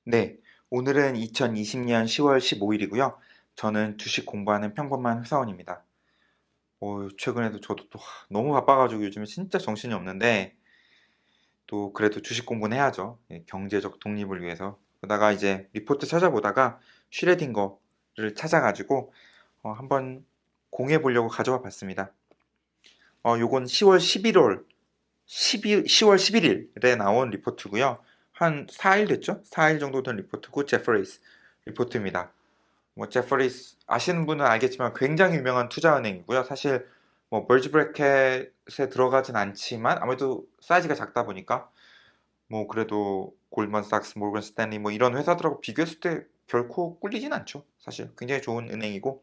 네, 오늘은 2020년 10월 15일이고요. 저는 주식 공부하는 평범한 회사원입니다. 최근에도 저도 또 너무 바빠가지고 요즘에 진짜 정신이 없는데 또 그래도 주식 공부는 해야죠. 예, 경제적 독립을 위해서. 그러다가 이제 리포트 찾아보다가 슈레딩거를 찾아가지고 한번 공유해 보려고 가져와 봤습니다. 요건 10월 11월 10월 11일에 나온 리포트고요. 한 4일 됐죠? 4일 정도 된 리포트고 제퍼리스 리포트입니다. 뭐 제퍼리스 아시는 분은 알겠지만 굉장히 유명한 투자은행이고요. 사실 뭐 벌지 브래켓에 들어가진 않지만 아무래도 사이즈가 작다 보니까 뭐 그래도 골드만삭스, 모건 스탠리 뭐 이런 회사들하고 비교했을 때 결코 꿀리진 않죠. 사실 굉장히 좋은 은행이고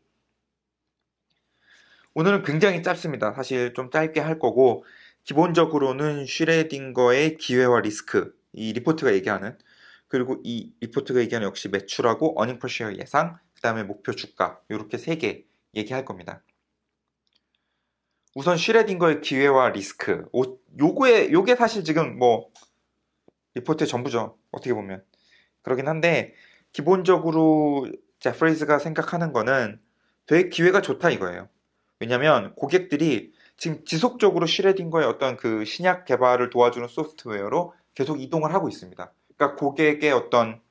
오늘은 굉장히 짧습니다. 사실 좀 짧게 할 거고 기본적으로는 슈레딩거의 기회와 리스크 이 리포트가 얘기하는 그리고 이 리포트가 얘기하는 역시 매출하고 어닝 퍼 쉐어 예상 그다음에 목표 주가 이렇게 세 개 얘기할 겁니다. 우선 슈레딩거의 기회와 리스크 요게 사실 지금 뭐 리포트의 전부죠. 어떻게 보면 그러긴 한데 기본적으로 제프리즈가 생각하는 거는 되게 기회가 좋다 이거예요. 왜냐면 고객들이 지금 지속적으로 슈레딩거의 어떤 그 신약 개발을 도와주는 소프트웨어로 계속 이동을 하고 있습니다. 그러니까 고객의 어떤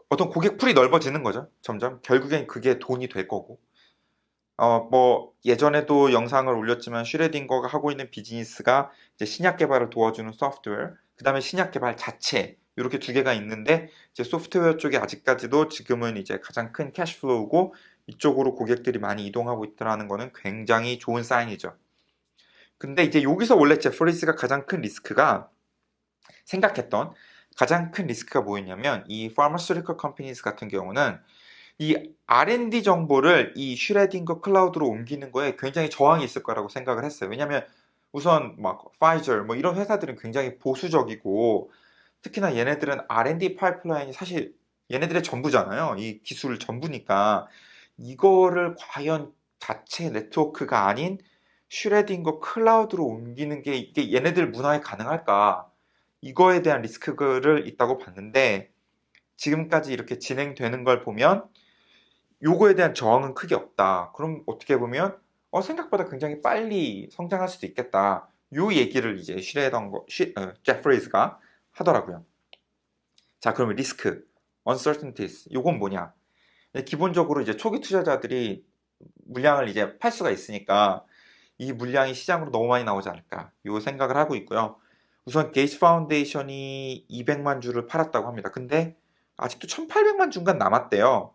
고객 풀이 넓어지는 거죠. 점점 결국엔 그게 돈이 될 거고. 뭐 예전에도 영상을 올렸지만 슈레딩거가 하고 있는 비즈니스가 이제 신약 개발을 도와주는 소프트웨어, 그다음에 신약 개발 자체 이렇게 두 개가 있는데 이제 소프트웨어 쪽이 아직까지도 지금은 이제 가장 큰 캐시플로우고 이쪽으로 고객들이 많이 이동하고 있다는 거는 굉장히 좋은 사인이죠. 근데 이제 여기서 원래 제퍼리스가 가장 큰 리스크가 생각했던 가장 큰 리스크가 뭐였냐면 이 pharmaceutical companies 같은 경우는 이 R&D 정보를 이 슈레딩거 클라우드로 옮기는 거에 굉장히 저항이 있을 거라고 생각을 했어요. 왜냐하면 우선 막 파이저 뭐 이런 회사들은 굉장히 보수적이고 특히나 얘네들은 R&D 파이프라인이 사실 얘네들의 전부잖아요. 이 기술 전부니까 이거를 과연 자체 네트워크가 아닌 슈레딩거 클라우드로 옮기는 게 이게 얘네들 문화에 가능할까? 이거에 대한 리스크를 있다고 봤는데 지금까지 이렇게 진행되는 걸 보면 요거에 대한 저항은 크게 없다. 그럼 어떻게 보면 생각보다 굉장히 빨리 성장할 수도 있겠다. 요 얘기를 이제 제프리즈가 하더라고요. 자, 그러면 리스크, uncertainties, 요건 뭐냐? 기본적으로 이제 초기 투자자들이 물량을 이제 팔 수가 있으니까 이 물량이 시장으로 너무 많이 나오지 않을까. 요 생각을 하고 있고요. 우선 게이츠 파운데이션이 200만 주를 팔았다고 합니다. 근데 아직도 1800만 주가 남았대요.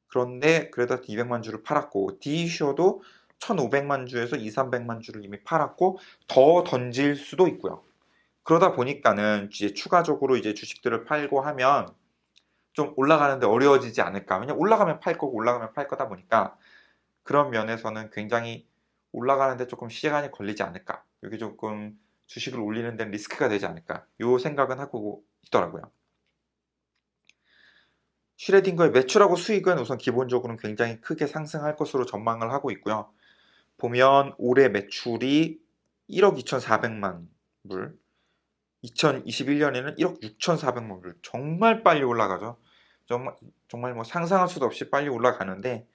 그런데 그래도 200만 주를 팔았고 디이슈어도 1500만 주에서 2, 300만 주를 이미 팔았고 더 던질 수도 있고요. 그러다 보니까는 이제 추가적으로 이제 주식들을 팔고 하면 좀 올라가는데 어려워지지 않을까. 왜냐면 올라가면 팔 거고 올라가면 팔 거다 보니까 그런 면에서는 굉장히 올라가는데 조금 시간이 걸리지 않을까. 여기 조금 주식을 올리는 데는 리스크가 되지 않을까. 요 생각은 하고 있더라고요. 슈레딩거의 매출하고 수익은 우선 기본적으로는 굉장히 크게 상승할 것으로 전망을 하고 있고요. 보면 올해 매출이 1억 2,400만 불, 2021년에는 1억 6,400만 불. 정말 빨리 올라가죠. 정말 뭐 상상할 수도 없이 빨리 올라가는데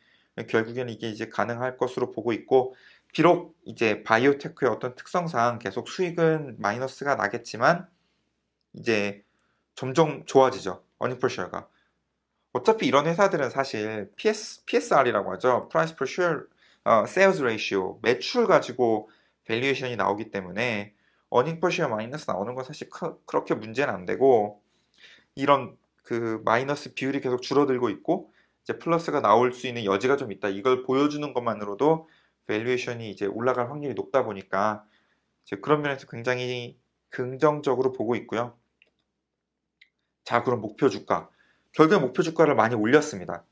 결국에는 이게 이제 가능할 것으로 보고 있고 비록 이제 바이오테크의 어떤 특성상 계속 수익은 마이너스가 나겠지만 이제 점점 좋아지죠. 어닝 퍼 쉐어가. 어차피 이런 회사들은 사실 PSR이라고 하죠. Price per share, Sales Ratio, 매출 가지고 밸류에이션이 나오기 때문에 어닝 per share 마이너스 나오는 건 사실 그렇게 문제는 안 되고 이런 그 마이너스 비율이 계속 줄어들고 있고 이제 플러스가 나올 수 있는 여지가 좀 있다. 이걸 보여주는 것만으로도 밸류에이션이 이제 올라갈 확률이 높다 보니까 이제 그런 면에서 굉장히 긍정적으로 보고 있고요. 자, 그럼 목표 주가. 결국에 목표 주가를 많이 올렸습니다.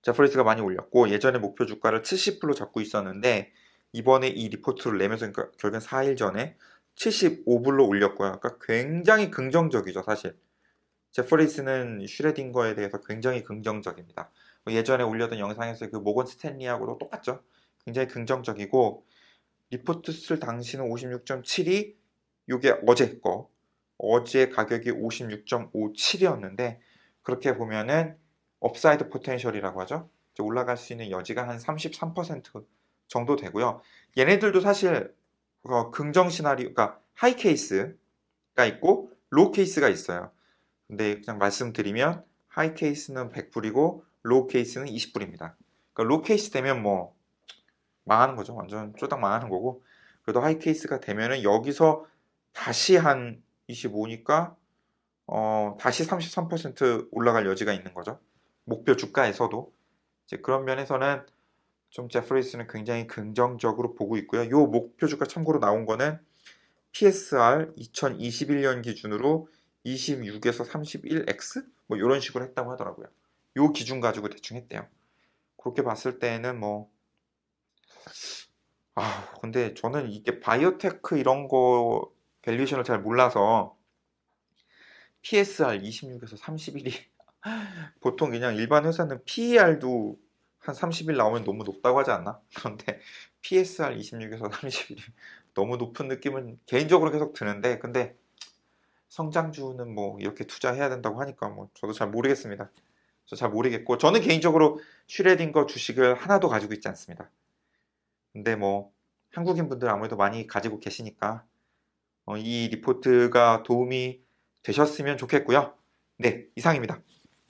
제퍼리스가 많이 올렸고 예전에 목표 주가를 70불로 잡고 있었는데 이번에 이 리포트를 내면서 그러니까 결국엔 4일 전에 75불로 올렸고요. 그러니까 굉장히 긍정적이죠, 사실. 제퍼리스는 슈레딩거에 대해서 굉장히 긍정적입니다. 뭐 예전에 올렸던 영상에서 그 모건 스탠리하고도 똑같죠. 굉장히 긍정적이고 리포트 쓸 당시는 56.7이 요게 어제 거. 어제 가격이 56.57이었는데 그렇게 보면은 업사이드 포텐셜이라고 하죠. 이제 올라갈 수 있는 여지가 한 33% 정도 되고요. 얘네들도 사실 긍정 시나리오, 그러니까 하이 케이스가 있고 로우 케이스가 있어요. 근데 그냥 말씀드리면 하이 케이스는 100불이고 로우 케이스는 20불입니다. 그러니까 로우 케이스 되면 뭐 망하는 거죠. 완전 쪼딱 망하는 거고. 그래도 하이 케이스가 되면은 여기서 다시 한 25니까 다시 33% 올라갈 여지가 있는 거죠. 목표 주가에서도. 이제 그런 면에서는 좀 제프리스는 굉장히 긍정적으로 보고 있고요. 요 목표 주가 참고로 나온 거는 PSR 2021년 기준으로 26에서 31x 뭐 이런 식으로 했다고 하더라고요. 요 기준 가지고 대충 했대요. 그렇게 봤을 때는 뭐 근데 저는 이게 바이오테크 이런 거 밸류에이션을 잘 몰라서 PSR 26에서 31이 보통 그냥 일반 회사는 PER도 한 30일 나오면 너무 높다고 하지 않나? 그런데 PSR 26에서 31이 너무 높은 느낌은 개인적으로 계속 드는데 근데 성장주는 뭐 이렇게 투자해야 된다고 하니까 뭐 저도 잘 모르겠습니다. 저 잘 모르겠고 저는 개인적으로 슈레딩거 주식을 하나도 가지고 있지 않습니다. 근데 뭐 한국인 분들 아무래도 많이 가지고 계시니까 이 리포트가 도움이 되셨으면 좋겠고요. 네, 이상입니다.